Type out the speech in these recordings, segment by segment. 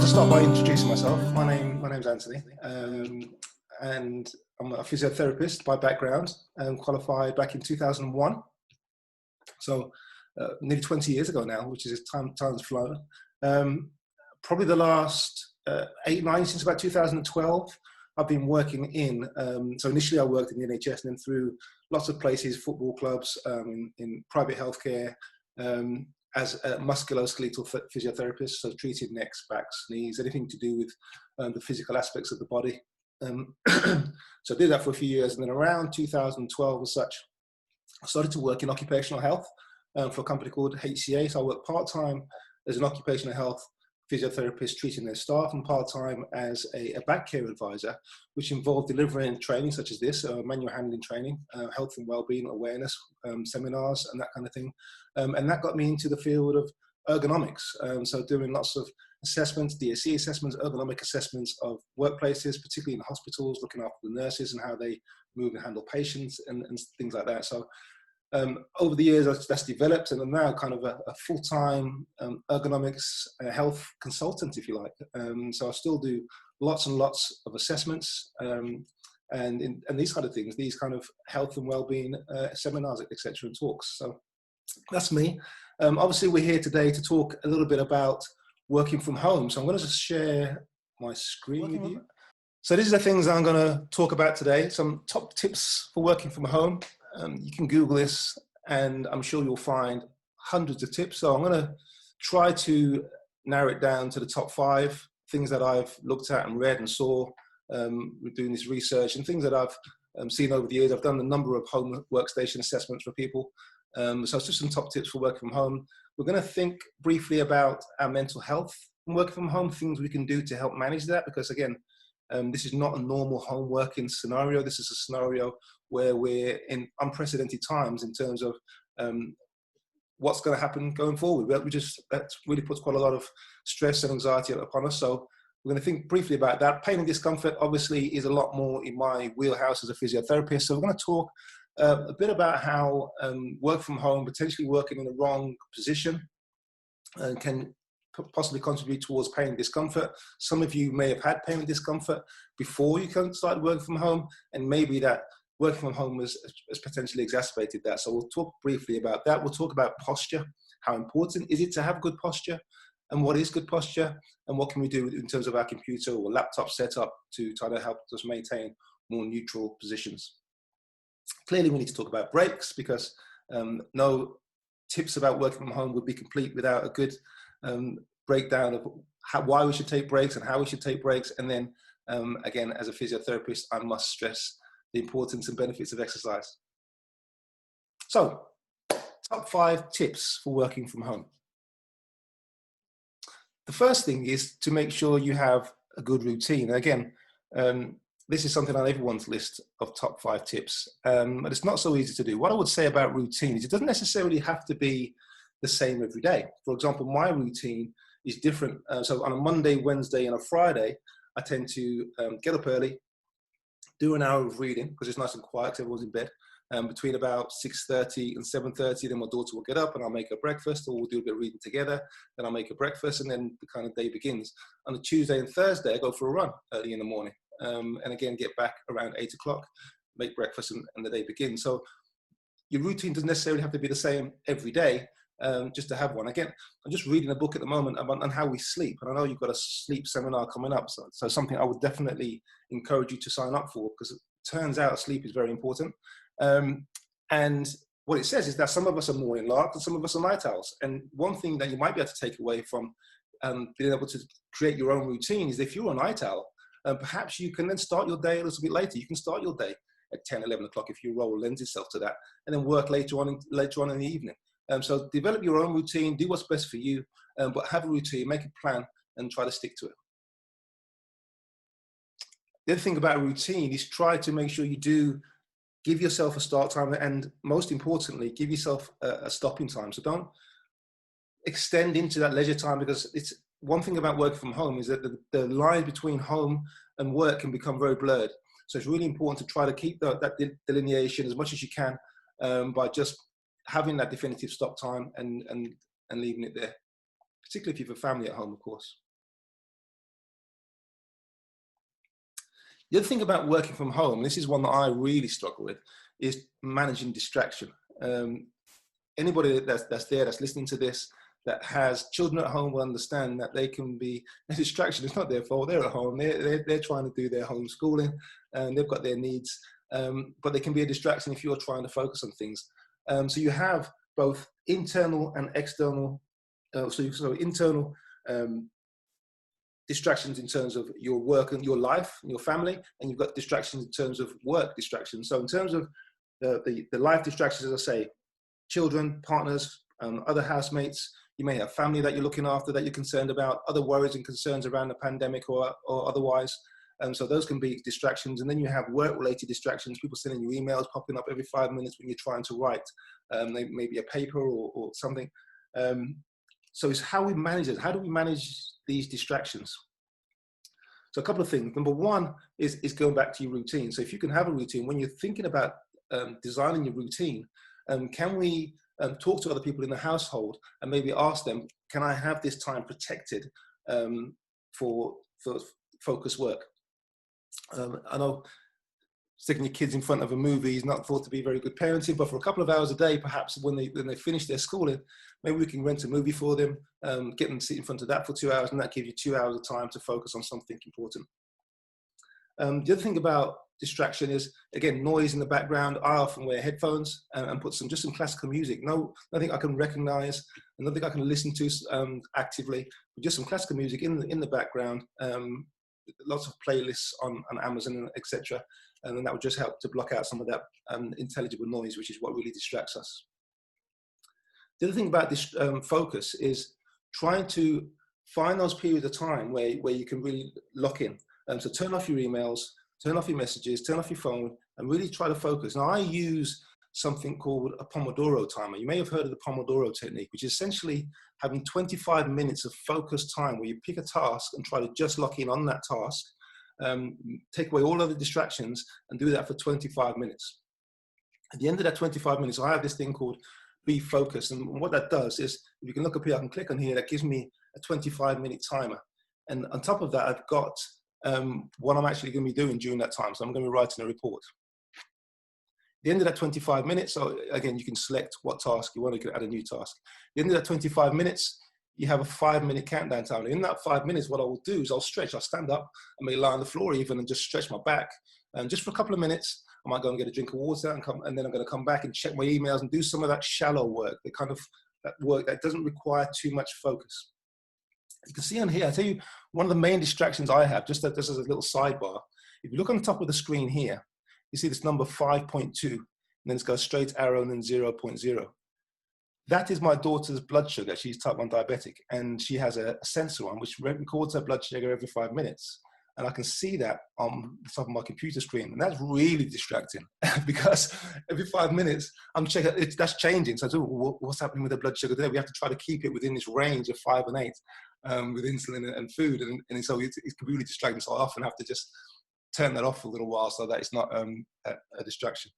to start by introducing myself. My name's Anthony, and I'm a physiotherapist by background, and qualified back in 2001. So nearly 20 years ago now, which is time's flown. Probably the last 8, 9 since about 2012. I've been working in. So initially, I worked in the NHS, and then through lots of places, football clubs, in private healthcare. As a musculoskeletal physiotherapist, so treating necks, backs, knees, anything to do with the physical aspects of the body. So I did that for a few years, and then around 2012 as such, I started to work in occupational health for a company called HCA. So I worked part-time as an occupational health physiotherapist treating their staff, and part-time as a back care advisor, which involved delivering training such as this, manual handling training, health and wellbeing awareness seminars, and that kind of thing. And that got me into the field of ergonomics. So doing lots of assessments, DSE assessments, ergonomic assessments of workplaces, particularly in hospitals, looking after the nurses and how they move and handle patients and things like that. So over the years, that's developed, and I'm now kind of a full-time ergonomics health consultant, if you like. So I still do lots and lots of assessments and these kind of things, these kind of health and well-being seminars, etc., and talks. So that's me. Obviously, we're here today to talk a little bit about working from home. So I'm going to just share my screen with you. So these are the things I'm going to talk about today. Some top tips for working from home. You can Google this, and I'm sure you'll find hundreds of tips. So I'm going to try to narrow it down to the top 5 things that I've looked at and read and saw with doing this research, and things that I've seen over the years. I've done a number of home workstation assessments for people. So it's just some top tips for working from home. We're going to think briefly about our mental health and working from home, things we can do to help manage that, because again, this is not a normal home working scenario. This is a scenario where we're in unprecedented times in terms of what's going to happen going forward. That really puts quite a lot of stress and anxiety upon us. So we're going to think briefly about that. Pain and discomfort obviously is a lot more in my wheelhouse as a physiotherapist. So we're going to talk a bit about how work from home, potentially working in the wrong position, can possibly contribute towards pain and discomfort. Some of you may have had pain and discomfort before you started working from home, and maybe that working from home has potentially exacerbated that. So we'll talk briefly about that. We'll talk about posture. How important is it to have good posture? And what is good posture? And what can we do in terms of our computer or laptop setup to try to help us maintain more neutral positions? Clearly, we need to talk about breaks, because no tips about working from home would be complete without a good breakdown of why we should take breaks and how we should take breaks. And then again, as a physiotherapist, I must stress the importance and benefits of exercise. So, top 5 tips for working from home. The first thing is to make sure you have a good routine. And again, this is something on everyone's list of top 5 tips, but it's not so easy to do. What I would say about routine is it doesn't necessarily have to be the same every day. For example, my routine is different. So on a Monday, Wednesday, and a Friday, I tend to get up early, do an hour of reading, because it's nice and quiet, everyone's in bed. Between about 6:30 and 7:30, then my daughter will get up and I'll make her breakfast, or we'll do a bit of reading together. Then I'll make her breakfast, and then the kind of day begins. On a Tuesday and Thursday, I go for a run early in the morning, and again get back around 8 o'clock, make breakfast, and the day begins. So your routine doesn't necessarily have to be the same every day, just to have one. Again, I'm just reading a book at the moment on how we sleep, and I know you've got a sleep seminar coming up, so something I would definitely encourage you to sign up for, because it turns out sleep is very important. And what it says is that some of us are morning larks and some of us are night owls. And one thing that you might be able to take away from being able to create your own routine is, if you're a night owl, perhaps you can then start your day a little bit later. You can start your day at 10, 11 o'clock if your role lends itself to that, and then work later on in the evening. So develop your own routine, do what's best for you, but have a routine, make a plan, and try to stick to it. The other thing about a routine is try to make sure you do give yourself a start time, and most importantly, give yourself a stopping time. So don't extend into that leisure time, because it's one thing about working from home is that the line between home and work can become very blurred. So it's really important to try to keep that delineation as much as you can, by just having that definitive stop time and leaving it there, particularly if you have a family at home, of course. The other thing about working from home, this is one that I really struggle with, is managing distraction. Um, Anybody that's there, that's listening to this, that has children at home will understand that they can be a distraction. It's not their fault. They're at home. They're trying to do their homeschooling, and they've got their needs. But they can be a distraction if you're trying to focus on things. So you have both internal and external. So internal distractions in terms of your work and your life and your family, and you've got distractions in terms of work distractions. So in terms of the life distractions, as I say, children, partners, other housemates, you may have family that you're looking after, that you're concerned about, other worries and concerns around the pandemic or otherwise. So those can be distractions. And then you have work-related distractions, people sending you emails popping up every 5 minutes when you're trying to write, maybe a paper or something. So it's how we manage it. How do we manage these distractions? So a couple of things. Number one is going back to your routine. So if you can have a routine, when you're thinking about designing your routine, can we talk to other people in the household and maybe ask them, can I have this time protected for focus work? I know sticking your kids in front of a movie is not thought to be very good parenting, but for a couple of hours a day, perhaps when they finish their schooling, maybe we can rent a movie for them, get them to sit in front of that for 2 hours, and that gives you 2 hours of time to focus on something important. The other thing about distraction is, again, noise in the background. I often wear headphones and put just some classical music. Nothing I can recognize, and nothing I can listen to actively, but just some classical music in the background. Lots of playlists on Amazon, etc. And then that would just help to block out some of that intelligible noise, which is what really distracts us. The other thing about this focus is trying to find those periods of time where you can really lock in. So turn off your emails, turn off your messages, turn off your phone, and really try to focus. Now, I use something called a Pomodoro timer. You may have heard of the Pomodoro technique, which is essentially having 25 minutes of focused time where you pick a task and try to just lock in on that task, take away all other distractions, and do that for 25 minutes. At the end of that 25 minutes, I have this thing called Be Focused. And what that does is, if you can look up here, I can click on here, that gives me a 25-minute timer. And on top of that, I've got what I'm actually going to be doing during that time. So I'm going to be writing a report. At the end of that 25 minutes, so again, you can select what task you want to add a new task. At the end of that 25 minutes, you have a 5-minute countdown timer. In that 5 minutes, what I will do is I'll stretch. I'll stand up, I may lie on the floor even and just stretch my back. And just for a couple of minutes, I might go and get a drink of water and then I'm going to come back and check my emails and do some of that shallow work, the kind of that work that doesn't require too much focus. You can see on here, I tell you, one of the main distractions I have, just as a little sidebar, if you look on the top of the screen here, you see this number 5.2, and then it's got a straight arrow and then 0.0. That is my daughter's blood sugar. She's type 1 diabetic, and she has a sensor on which records her blood sugar every 5 minutes. And I can see that on the top of my computer screen. And that's really distracting because every 5 minutes I'm checking, that's changing. So what's happening with the blood sugar today? We have to try to keep it within this range of 5 and 8 with insulin and food. And so it's really distracting. So I often have to just turn that off for a little while so that it's not a distraction.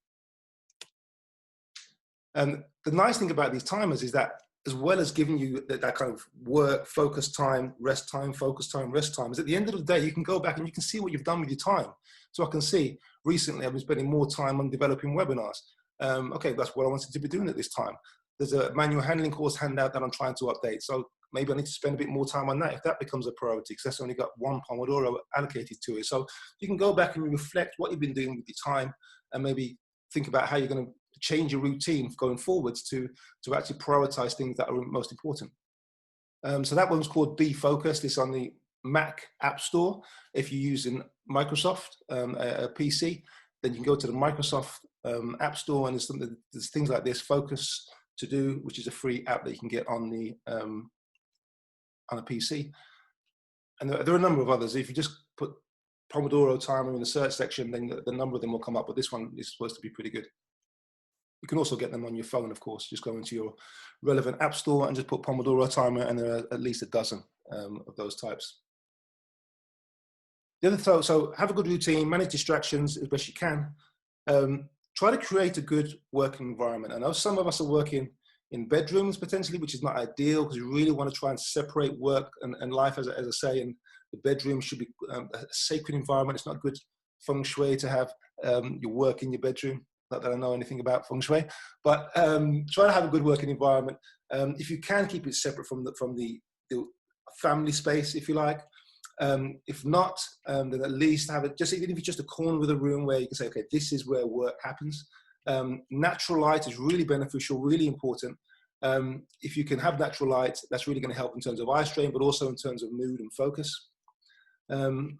And the nice thing about these timers is that, as well as giving you that kind of work, focus time, rest time, focus time, rest time, is at the end of the day, you can go back and you can see what you've done with your time. So I can see recently I've been spending more time on developing webinars. Okay, that's what I wanted to be doing at this time. There's a manual handling course handout that I'm trying to update. So maybe I need to spend a bit more time on that if that becomes a priority, because that's only got one Pomodoro allocated to it. So you can go back and reflect what you've been doing with your time and maybe think about how you're going to change your routine going forwards to actually prioritize things that are most important. So that one's called Be Focused. It's on the Mac App Store. If you're using Microsoft, a PC, then you can go to the Microsoft App Store, and there's things like this, Focus To Do, which is a free app that you can get on a PC. And there are a number of others. If you just put Pomodoro timer in the search section, then the number of them will come up, but this one is supposed to be pretty good. You can also get them on your phone, of course. Just go into your relevant app store and just put Pomodoro timer, and there are at least a dozen of those types. The other, so have a good routine, manage distractions as best you can. Try to create a good working environment. I know some of us are working in bedrooms potentially, which is not ideal because you really want to try and separate work and life, as I say, and the bedroom should be a sacred environment. It's not good feng shui to have your work in your bedroom. Not that I know anything about feng shui, but try to have a good working environment. If you can, keep it separate from the family space, if you like. If not, then at least have it, just even if it's just a corner of the room where you can say, okay, this is where work happens. Natural light is really beneficial, really important. If you can have natural light, that's really going to help in terms of eye strain, but also in terms of mood and focus. And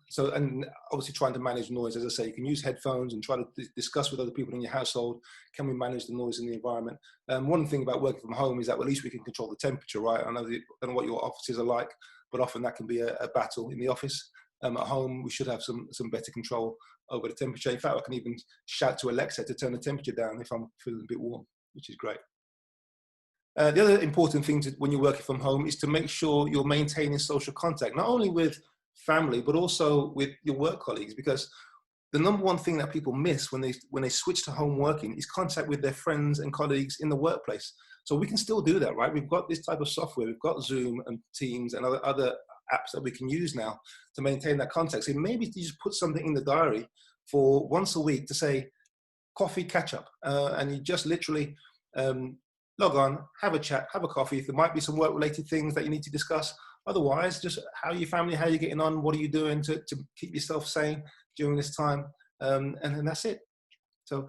obviously trying to manage noise, as I say, you can use headphones and try to discuss with other people in your household, can we manage the noise in the environment? One thing about working from home is that at least we can control the temperature, right? I don't know what your offices are like, but often that can be a battle in the office. At home, we should have some better control over the temperature. In fact, I can even shout to Alexa to turn the temperature down if I'm feeling a bit warm, which is great. The other important thing when you're working from home is to make sure you're maintaining social contact, not only with family, but also with your work colleagues, because the number one thing that people miss when they switch to home working is contact with their friends and colleagues in the workplace. So we can still do that, right? We've got this type of software, we've got Zoom and Teams and other apps that we can use now to maintain that contact. So maybe you just put something in the diary for once a week to say coffee catch up, and you just literally log on, have a chat, have a coffee. If there might be some work related things that you need to discuss, otherwise, just how are your family, how are you getting on, what are you doing to keep yourself sane during this time, and then that's it. So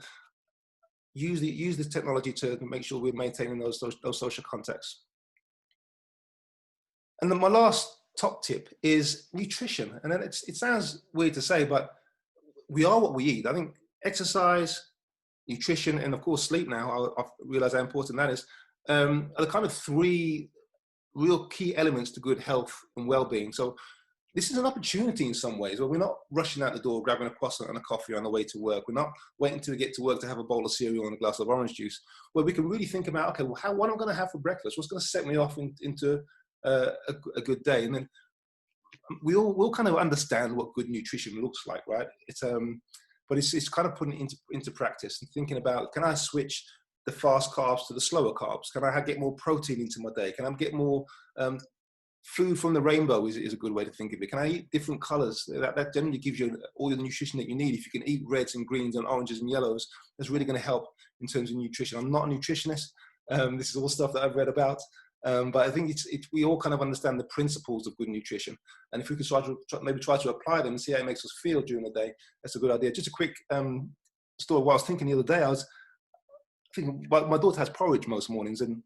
use this technology to make sure we're maintaining those social contacts. And then my last top tip is nutrition. And then it sounds weird to say, but we are what we eat. I think exercise, nutrition, and of course sleep now, I've realized how important that is, are the kind of three real key elements to good health and well-being. So this is an opportunity in some ways where we're not rushing out the door, grabbing a croissant and a coffee on the way to work. We're not waiting till we get to work to have a bowl of cereal and a glass of orange juice, where we can really think about, okay, well, what am I going to have for breakfast? What's going to set me off into a good day? And then we'll kind of understand what good nutrition looks like, right? But it's kind of putting it into practice and thinking about, can I switch the fast carbs to the slower carbs? Can I get more protein into my day? Can I get more food from the rainbow is a good way to think of it. Can I eat different colors? That generally gives you all the nutrition that you need. If you can eat reds and greens and oranges and yellows, that's really going to help in terms of nutrition. I'm not a nutritionist. This is all stuff that I've read about. But I think we all kind of understand the principles of good nutrition. And if we could maybe try to apply them and see how it makes us feel during the day, that's a good idea. Just a quick story. While I was thinking the other day, I was thinking, my daughter has porridge most mornings. And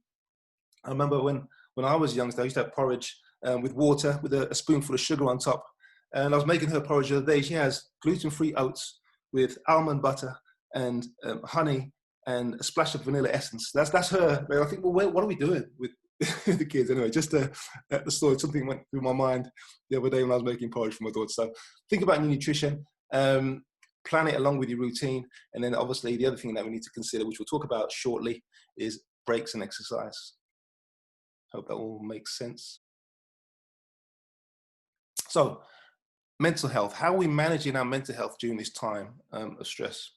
I remember when I was young, I used to have porridge with water, with a spoonful of sugar on top. And I was making her porridge the other day. She has gluten-free oats with almond butter and honey and a splash of vanilla essence. That's her. I think, well, what are we doing with the kids? Anyway, just the story, something went through my mind the other day when I was making porridge for my daughter. So think about your nutrition, plan it along with your routine. And then obviously the other thing that we need to consider, which we'll talk about shortly, is breaks and exercise. Hope that all makes sense. So mental health, how are we managing our mental health during this time of stress?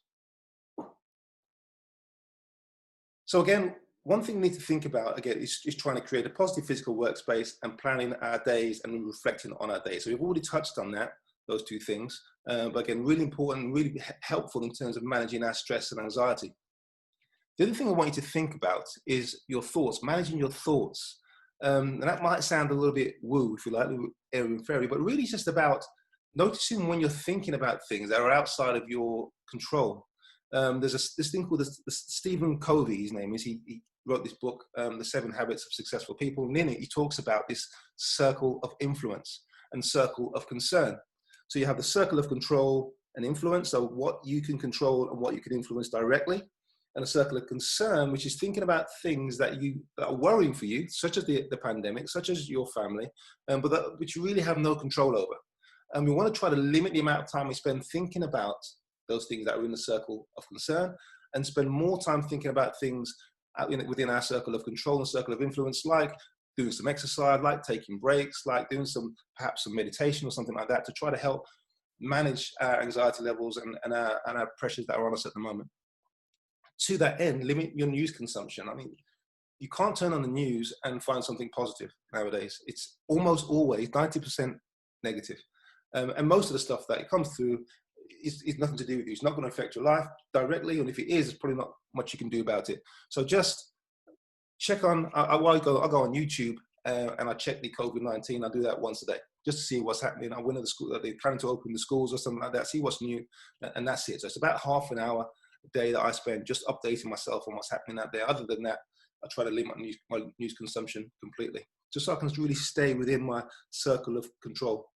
So again, one thing we need to think about, again, is trying to create a positive physical workspace and planning our days and reflecting on our days. So we've already touched on that, those two things. But again, really important, really helpful in terms of managing our stress and anxiety. The other thing I want you to think about is your thoughts, managing your thoughts. And that might sound a little bit woo, if you like, airy and fairy, but really it's just about noticing when you're thinking about things that are outside of your control. There's this thing called Stephen Covey, his name is. He wrote this book, The 7 Habits of Successful People. And in it, he talks about this circle of influence and circle of concern. So you have the circle of control and influence, so what you can control and what you can influence directly, and a circle of concern, which is thinking about things that are worrying for you, such as the pandemic, such as your family, which you really have no control over. And we want to try to limit the amount of time we spend thinking about those things that are in the circle of concern, and spend more time thinking about things within our circle of control and circle of influence, like doing some exercise, like taking breaks, like doing perhaps some meditation or something like that, to try to help manage our anxiety levels and our pressures that are on us at the moment. To that end, limit your news consumption. I mean, you can't turn on the news and find something positive nowadays. It's almost always 90% negative. And most of the stuff that comes through it's nothing to do with you. It's not going to affect your life directly, and if it is, there's probably not much you can do about it. So just check on, I'll go on YouTube and I check the COVID-19. I do that once a day just to see what's happening. I went to the school, they're planning to open the schools or something like that, see what's new, and that's it. So it's about half an hour a day that I spend just updating myself on what's happening out there. Other than that, I try to limit my news consumption completely, just so I can really stay within my circle of control.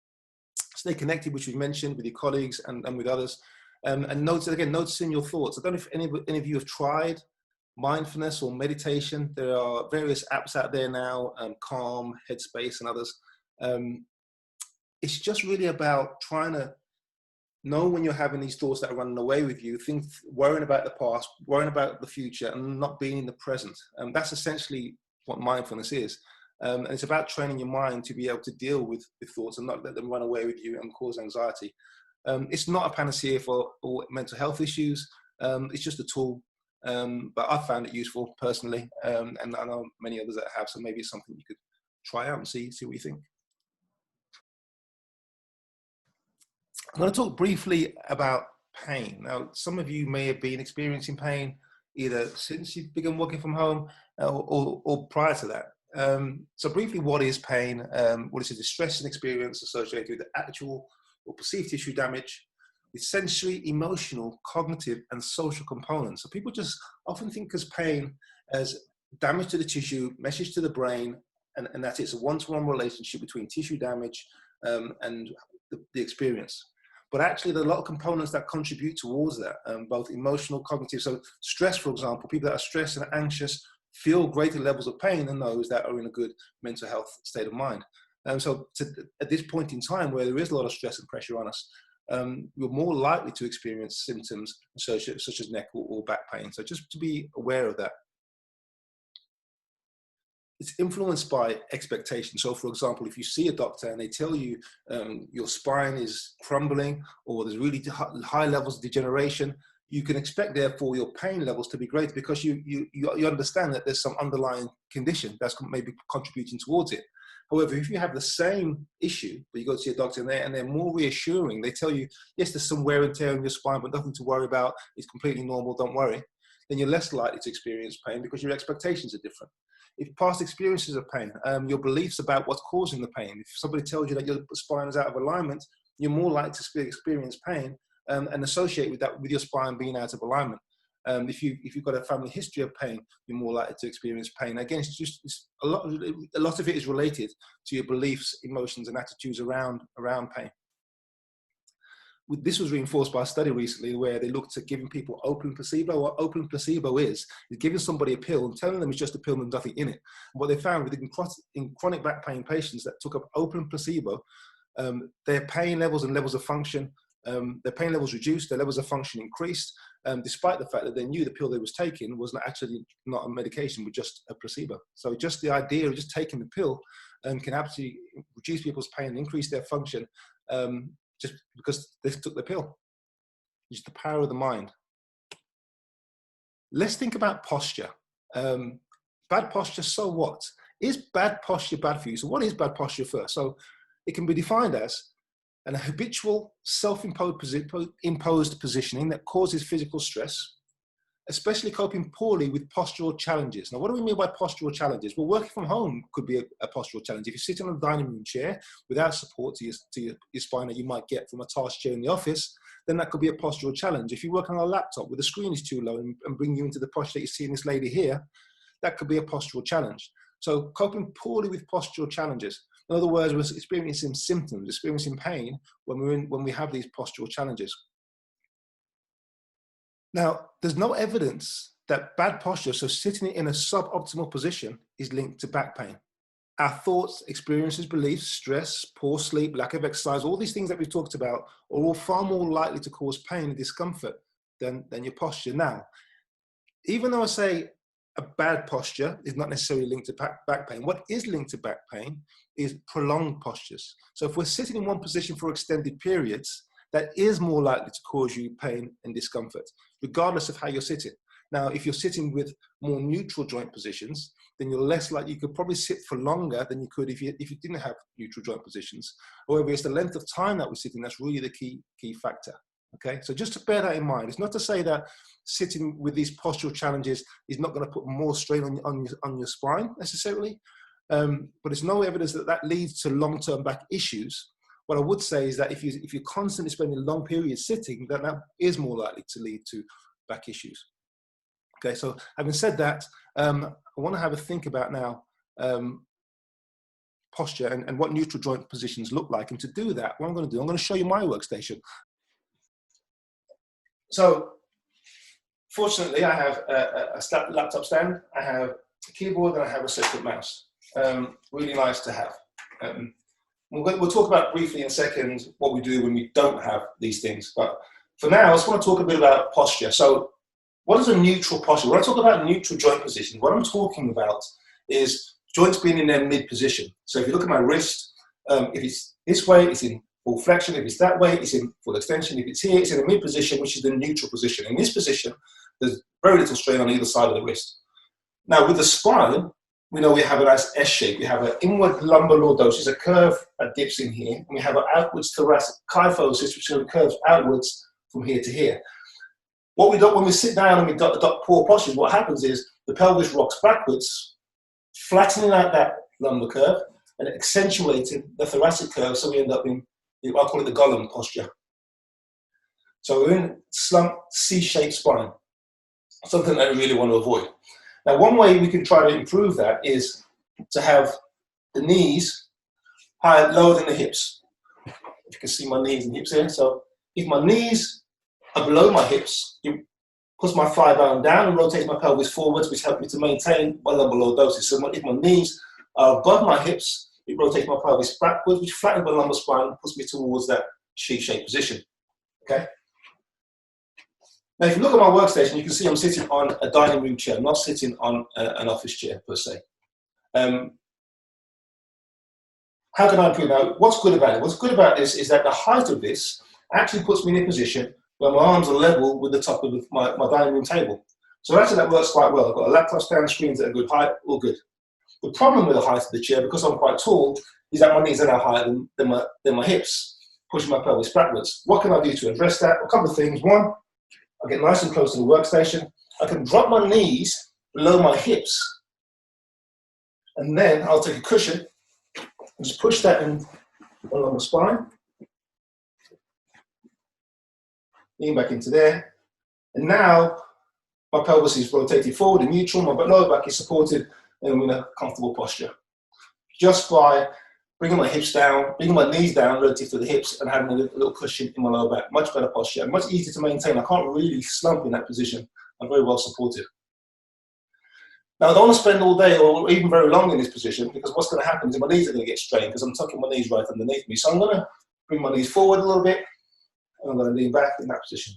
Stay connected, which we mentioned, with your colleagues and with others. And noticing your thoughts. I don't know if any of you have tried mindfulness or meditation. There are various apps out there now, Calm, Headspace, and others. It's just really about trying to know when you're having these thoughts that are running away with you, worrying about the past, worrying about the future, and not being in the present. That's essentially what mindfulness is. And it's about training your mind to be able to deal with thoughts and not let them run away with you and cause anxiety. It's not a panacea for all mental health issues. It's just a tool. But I've found it useful personally, and I know many others that have, so maybe it's something you could try out and see what you think. I'm going to talk briefly about pain. Now, some of you may have been experiencing pain either since you've begun working from home or prior to that. So briefly, what is pain? What is a distressing experience associated with actual or perceived tissue damage with sensory, emotional, cognitive, and social components? So people just often think of pain as damage to the tissue, message to the brain, and that it's a one-to-one relationship between tissue damage and the experience. But actually, there are a lot of components that contribute towards that, both emotional, cognitive. So stress, for example, people that are stressed and anxious feel greater levels of pain than those that are in a good mental health state of mind. So at this point in time where there is a lot of stress and pressure on us, you're more likely to experience symptoms such as neck or back pain. So just to be aware of that. It's influenced by expectation. So for example, if you see a doctor and they tell you your spine is crumbling or there's really high levels of degeneration, you can expect therefore your pain levels to be greater because you understand that there's some underlying condition that's maybe contributing towards it. However, if you have the same issue, but you go to see a doctor and they're more reassuring, they tell you, yes, there's some wear and tear in your spine, but nothing to worry about, it's completely normal, don't worry, then you're less likely to experience pain because your expectations are different. If past experiences of pain, your beliefs about what's causing the pain, if somebody tells you that your spine is out of alignment, you're more likely to experience pain and associate with that with your spine being out of alignment. If you've got a family history of pain, you're more likely to experience pain. Again, it's a lot of it is related to your beliefs, emotions, and attitudes around pain. This was reinforced by a study recently where they looked at giving people open placebo. What open placebo is giving somebody a pill and telling them it's just a pill and nothing in it. And what they found in chronic back pain patients that took up open placebo, their pain levels and levels of function, their pain levels reduced, their levels of function increased, despite the fact that they knew the pill they was taking was not a medication, but just a placebo. So just the idea of just taking the pill can absolutely reduce people's pain and increase their function just because they took the pill. It's the power of the mind. Let's think about posture. Bad posture, so what? Is bad posture bad for you? So what is bad posture first? So it can be defined as an habitual self-imposed positioning that causes physical stress, especially coping poorly with postural challenges. Now, what do we mean by postural challenges? Well, working from home could be a postural challenge. If you're sitting on a dining room chair without support to your spine that you might get from a task chair in the office, then that could be a postural challenge. If you work on a laptop where the screen is too low and bring you into the posture that you see in this lady here, that could be a postural challenge. So coping poorly with postural challenges. In other words, we're experiencing symptoms, experiencing pain when we have these postural challenges. Now, there's no evidence that bad posture, so sitting in a suboptimal position, is linked to back pain. Our thoughts, experiences, beliefs, stress, poor sleep, lack of exercise, all these things that we've talked about are all far more likely to cause pain and discomfort than your posture. Now, even though I say a bad posture is not necessarily linked to back pain, what is linked to back pain is prolonged postures. So if we're sitting in one position for extended periods, that is more likely to cause you pain and discomfort, regardless of how you're sitting. Now, if you're sitting with more neutral joint positions, then you're less likely, you could probably sit for longer than you could if you didn't have neutral joint positions. However, it's the length of time that we're sitting that's really the key factor. Okay, so just to bear that in mind. It's not to say that sitting with these postural challenges is not going to put more strain on your spine necessarily, but there's no evidence that that leads to long-term back issues. What I would say is that if you're constantly spending long periods sitting, then that is more likely to lead to back issues. Okay, so having said that, I want to have a think about now posture and what neutral joint positions look like. And to do that, what I'm going to do, I'm going to show you my workstation. So fortunately, I have a laptop stand, I have a keyboard, and I have a separate mouse. Really nice to have. We'll talk about briefly in a second what we do when we don't have these things. But for now, I just want to talk a bit about posture. So what is a neutral posture? When I talk about neutral joint position, what I'm talking about is joints being in their mid position. So if you look at my wrist, if it's this way, it's in full flexion. If it's that way, it's in full extension. If it's here, it's in the mid position, which is the neutral position. In this position, there's very little strain on either side of the wrist. Now, with the spine, we know we have a nice S shape. We have an inward lumbar lordosis, a curve that dips in here, and we have an outwards thoracic kyphosis, which curves outwards from here to here. What we do when we sit down and we adopt poor postures, what happens is the pelvis rocks backwards, flattening out that lumbar curve and accentuating the thoracic curve, so we end up in, I call it the Gollum posture. So we're in slump C-shaped spine, something that we really want to avoid. Now, one way we can try to improve that is to have the knees higher, lower than the hips. If you can see my knees and hips here. So if my knees are below my hips, it puts my thigh bone down and rotates my pelvis forwards, which helps me to maintain my lumbar lordosis. So if my knees are above my hips, it rotates my pelvis backwards, which flattens my lumbar spine and puts me towards that C-shaped position. Okay? Now, if you look at my workstation, you can see I'm sitting on a dining room chair, not sitting on an office chair per se. How can I improve that? What's good about it? What's good about this is that the height of this actually puts me in a position where my arms are level with the top of my dining room table. So actually that works quite well. I've got a laptop stand, screens at a good height, all good. The problem with the height of the chair, because I'm quite tall, is that my knees are now higher than my hips, pushing my pelvis backwards. What can I do to address that? A couple of things. One, I get nice and close to the workstation. I can drop my knees below my hips, and then I'll take a cushion and just push that in along the spine, lean back into there, and now my pelvis is rotated forward and neutral, my lower back is supported, and I'm in a comfortable posture. Just by bringing my hips down, bringing my knees down relative to the hips and having a little cushion in my lower back. Much better posture, and much easier to maintain. I can't really slump in that position. I'm very well supported. Now, I don't want to spend all day or even very long in this position, because what's going to happen is my knees are going to get strained because I'm tucking my knees right underneath me. So I'm going to bring my knees forward a little bit, and I'm going to lean back in that position.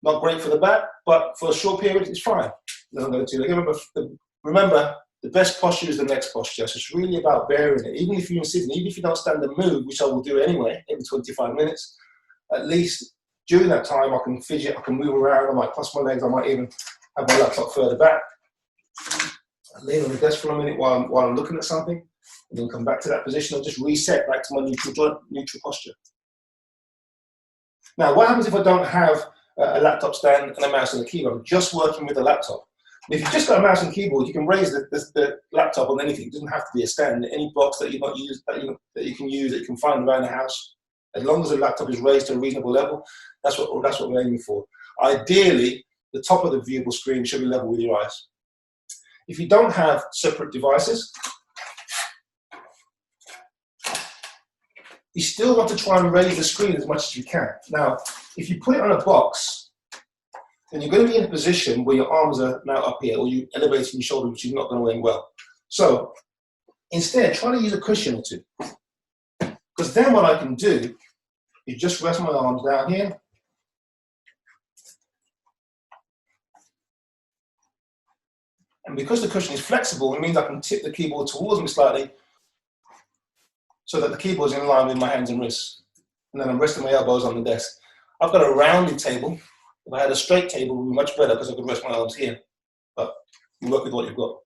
Not great for the back, but for a short period, it's fine. Then I'm going to do remember, the best posture is the next posture. So it's really about varying it. Even if you're sitting, even if you don't stand and move, which I will do anyway, every 25 minutes, at least during that time I can fidget, I can move around, I might cross my legs, I might even have my laptop further back. I lean on the desk for a minute while I'm looking at something, and then come back to that position and just reset back to my neutral posture. Now, what happens if I don't have a laptop stand and a mouse and a keyboard? I'm just working with a laptop. If you've just got a mouse and keyboard, you can raise the laptop on anything. It doesn't have to be a stand. Any box that you've not used, that you can use, that you can find around the house, as long as the laptop is raised to a reasonable level, that's what we're aiming for. Ideally, the top of the viewable screen should be level with your eyes. If you don't have separate devices, you still want to try and raise the screen as much as you can. Now, if you put it on a box, then you're going to be in a position where your arms are now up here, or you're elevating your shoulder, which is not going to end well. So instead, try to use a cushion or two. Because then what I can do is just rest my arms down here. And because the cushion is flexible, it means I can tip the keyboard towards me slightly so that the keyboard is in line with my hands and wrists. And then I'm resting my elbows on the desk. I've got a rounded table. If I had a straight table, it would be much better because I could rest my arms here. But you work with what you've got.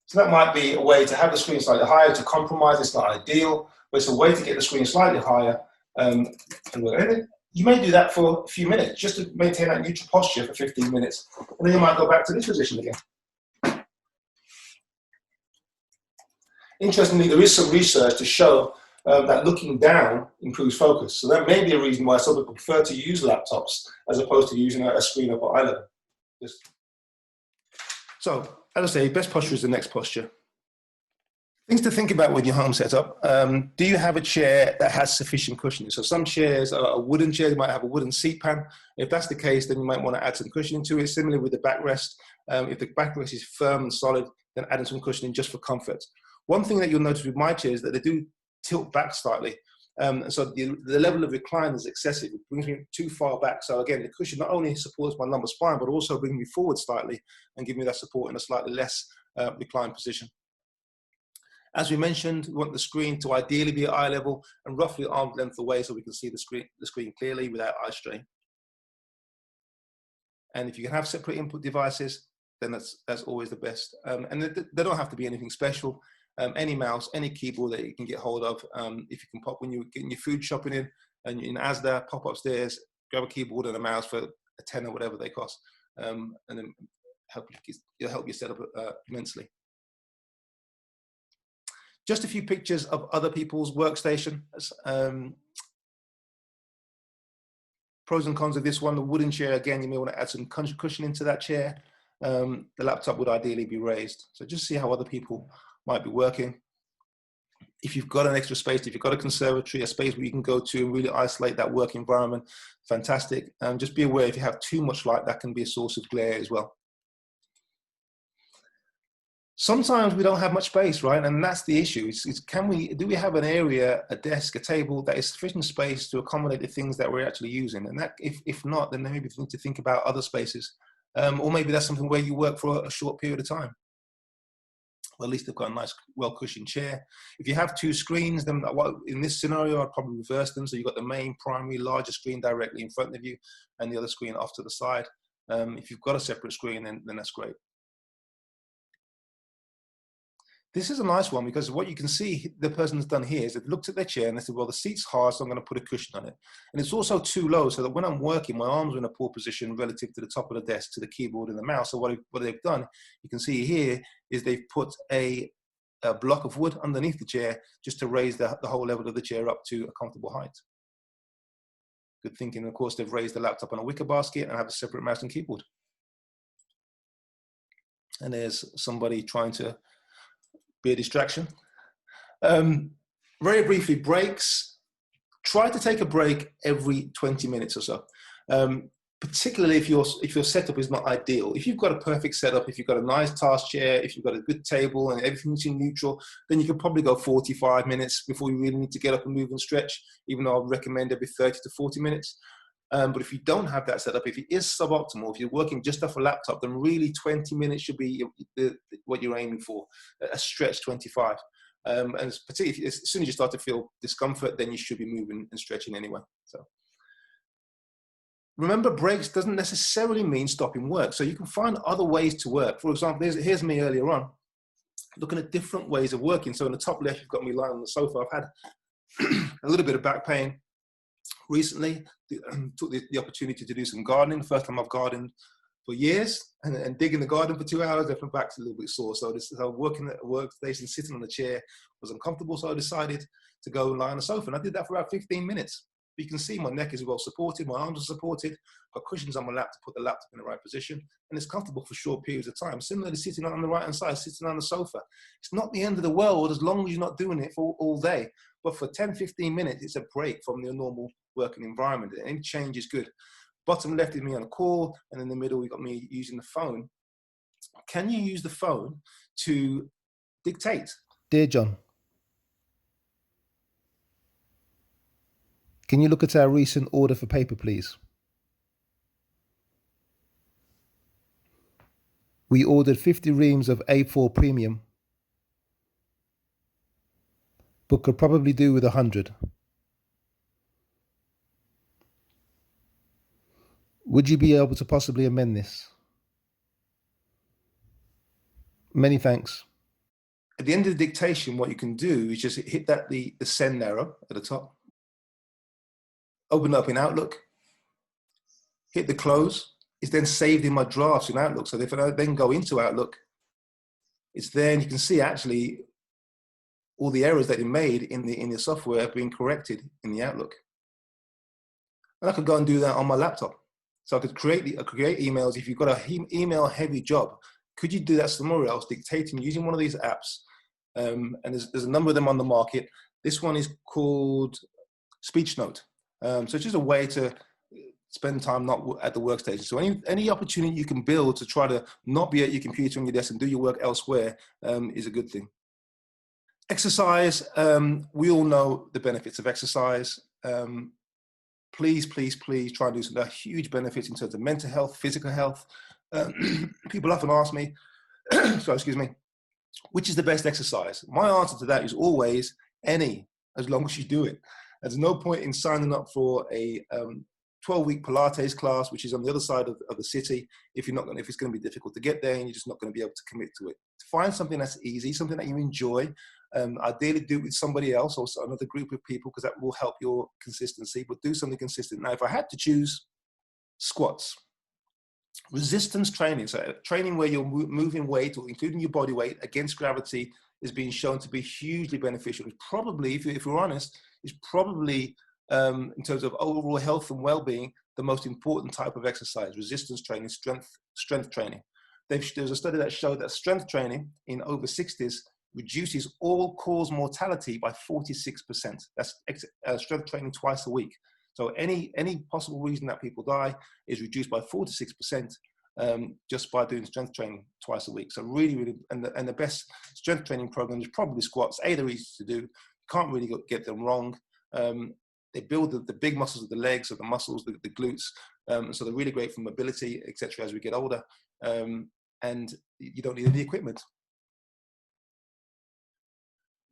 So that might be a way to have the screen slightly higher, to compromise. It's not ideal, but it's a way to get the screen slightly higher. And You may do that for a few minutes, just to maintain that neutral posture for 15 minutes. And then you might go back to this position again. Interestingly, there is some research to show that looking down improves focus. So that may be a reason why some people prefer to use laptops as opposed to using a screen up at eye level. So, as I say, best posture is the next posture. Things to think about with your home setup. Do you have a chair that has sufficient cushioning? So some chairs are a wooden chair, you might have a wooden seat pan. If that's the case, then you might want to add some cushioning to it. Similarly with the backrest, if the backrest is firm and solid, then adding some cushioning just for comfort. One thing that you'll notice with my chair is that they do tilt back slightly. So the level of recline is excessive. It brings me too far back. So again, the cushion not only supports my lumbar spine, but also brings me forward slightly and give me that support in a slightly less reclined position. As we mentioned, we want the screen to ideally be at eye level and roughly arm's length away so we can see the screen clearly without eye strain. And if you can have separate input devices, then that's always the best. And they don't have to be anything special. Any mouse, any keyboard that you can get hold of. If you can pop when you're getting your food shopping in, and in Asda, pop upstairs, grab a keyboard and a mouse for a tenner or whatever they cost, and then it'll help you set up immensely. Just a few pictures of other people's workstation. Pros and cons of this one: the wooden chair, again, you may want to add some cushion into that chair. The laptop would ideally be raised. So just see how other people might be working. If you've got an extra space, if you've got a conservatory, a space where you can go to and really isolate that work environment, fantastic. Just be aware if you have too much light, that can be a source of glare as well. Sometimes we don't have much space, right? And that's the issue. Do we have an area, a desk, a table that is sufficient space to accommodate the things that we're actually using? And that, if not, then maybe we need to think about other spaces. Or maybe that's something where you work for a short period of time. Well, at least they've got a nice, well-cushioned chair. If you have two screens, then in this scenario, I'd probably reverse them. So you've got the main primary larger screen directly in front of you and the other screen off to the side. If you've got a separate screen, then that's great. This is a nice one because what you can see the person's done here is they've looked at their chair and they said, well, the seat's hard, so I'm going to put a cushion on it. And it's also too low so that when I'm working, my arms are in a poor position relative to the top of the desk, to the keyboard and the mouse. So what they've done, you can see here, is they've put a block of wood underneath the chair just to raise the whole level of the chair up to a comfortable height. Good thinking. Of course, they've raised the laptop on a wicker basket and have a separate mouse and keyboard. And there's somebody trying to be a distraction. Very briefly, breaks. Try to take a break every 20 minutes or so. Particularly if your setup is not ideal. If you've got a perfect setup, if you've got a nice task chair, if you've got a good table and everything's in neutral, then you can probably go 45 minutes before you really need to get up and move and stretch, even though I'd recommend every 30 to 40 minutes. But if you don't have that setup, if it is suboptimal, if you're working just off a laptop, then really 20 minutes should be what you're aiming for, a stretch 25. And particularly as soon as you start to feel discomfort, then you should be moving and stretching anyway. So remember, breaks doesn't necessarily mean stopping work. So you can find other ways to work. For example, here's me earlier on, looking at different ways of working. So in the top left, you've got me lying on the sofa. I've had a little bit of back pain recently. Took the opportunity to do some gardening. First time I've gardened for years, and digging the garden for 2 hours, my back's a little bit sore. So working at a workstation, sitting on a chair was uncomfortable. So I decided to go and lie on the sofa, and I did that for about 15 minutes. You can see my neck is well supported, my arms are supported, got cushions on my lap to put the laptop in the right position, and it's comfortable for short periods of time. Similarly, sitting on the right-hand side, sitting on the sofa. It's not the end of the world as long as you're not doing it for all day. But for 10, 15 minutes, it's a break from your normal working environment. Any change is good. Bottom left is me on a call, and in the middle, we've got me using the phone. Can you use the phone to dictate? Dear John, can you look at our recent order for paper, please? We ordered 50 reams of A4 premium, but could probably do with 100. Would you be able to possibly amend this? Many thanks. At the end of the dictation, what you can do is just hit the send arrow at the top. open it up in Outlook, hit the close. It's then saved in my drafts in Outlook. So if I then go into Outlook, it's there, and you can see actually all the errors that you made in the software have been corrected in the Outlook. And I could go and do that on my laptop. So I could create emails. If you've got a email heavy job, could you do that somewhere else, dictating using one of these apps? And there's a number of them on the market. This one is called SpeechNote. So it's just a way to spend time not at the workstation. So any opportunity you can build to try to not be at your computer on your desk and do your work elsewhere is a good thing. Exercise, we all know the benefits of exercise. Please try and do some. There are huge benefits in terms of mental health, physical health. People often ask me, so excuse me, which is the best exercise? My answer to that is always any, as long as you do it. There's no point in signing up for a 12-week Pilates class, which is on the other side of the city, if it's going to be difficult to get there and you're just not going to be able to commit to it. Find something that's easy, something that you enjoy. Ideally do it with somebody else or another group of people, because that will help your consistency, but do something consistent. Now, if I had to choose, squats. Resistance training, so training where you're moving weight, or including your body weight, against gravity, is being shown to be hugely beneficial. It's probably, if we're honest, is probably in terms of overall health and well-being, the most important type of exercise. Resistance training, strength training. There's a study that showed that strength training in over 60s reduces all-cause mortality by 46%. That's strength training twice a week. So any possible reason that people die is reduced by 46% just by doing strength training twice a week. So really, and the best strength training program is probably squats. They're easy to do. You can't really get them wrong. They build the big muscles of the legs, of the muscles, the glutes. So they're really great for mobility, etc. as we get older. And you don't need any equipment.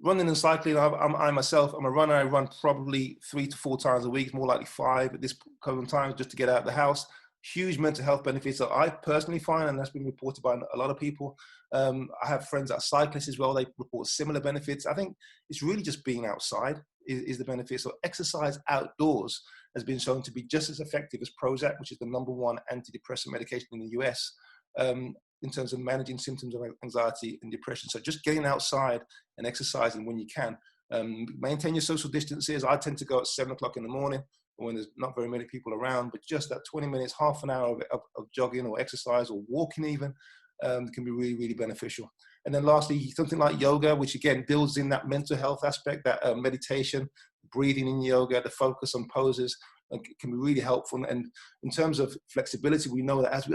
Running and cycling, I myself, I'm a runner. I run probably 3 to 4 times a week, more likely 5 at this current time, just to get out of the house. Huge mental health benefits that I personally find, and that's been reported by a lot of people. I have friends that are cyclists as well. They report similar benefits. I think it's really just being outside is the benefit. So exercise outdoors has been shown to be just as effective as Prozac, which is the #1 antidepressant medication in the US. In terms of managing symptoms of anxiety and depression. So just getting outside and exercising when you can. Maintain your social distances. I tend to go at 7 o'clock in the morning when there's not very many people around, but just that 20 minutes, half an hour of jogging or exercise or walking even can be really, really beneficial. And then lastly, something like yoga, which again builds in that mental health aspect, that meditation, breathing in yoga, the focus on poses can be really helpful. And in terms of flexibility, we know that as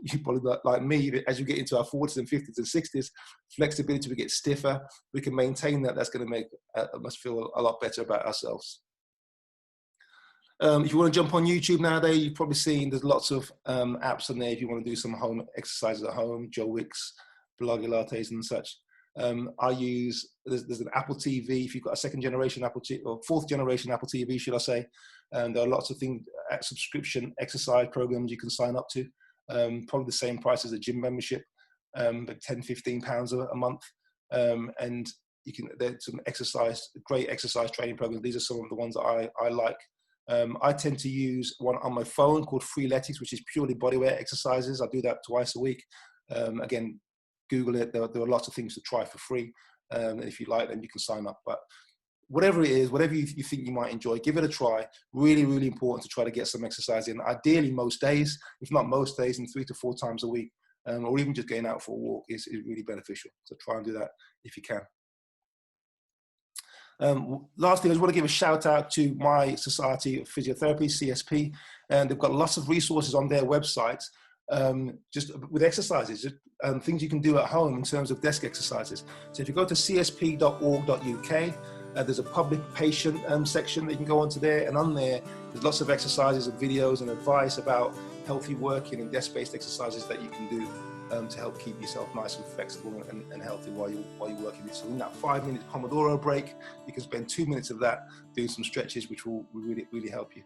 you probably like me, as you get into our 40s and 50s and 60s, flexibility, we get stiffer. We can maintain that. That's going to make us feel a lot better about ourselves. If you want to jump on YouTube nowadays, you've probably seen there's lots of apps on there if you want to do some home exercises at home, Joe Wicks, Pilates and such. There's an Apple TV, if you've got a 2nd generation Apple TV, or 4th generation Apple TV, should I say. There are lots of things, subscription exercise programs you can sign up to. Probably the same price as a gym membership, but £10–15 a month. And there's some great exercise training programs. These are some of the ones that I like. I tend to use one on my phone called Freeletics, which is purely bodyweight exercises. I do that twice a week. Again, Google it. There are lots of things to try for free. If you like them, you can sign up. But whatever it is, whatever you think you might enjoy, give it a try. Really, really important to try to get some exercise in. Ideally, most days, if not most days, in 3 to 4 times a week, or even just getting out for a walk is really beneficial. So try and do that if you can. Lastly, I just want to give a shout out to my Society of Physiotherapy, CSP, and they've got lots of resources on their website, just with exercises, things you can do at home in terms of desk exercises. So if you go to csp.org.uk, there's a public patient section that you can go onto there, and on there, there's lots of exercises and videos and advice about healthy working and desk-based exercises that you can do to help keep yourself nice and flexible and healthy while you're working. So in that 5-minute Pomodoro break, you can spend 2 minutes of that doing some stretches, which will really, really help you.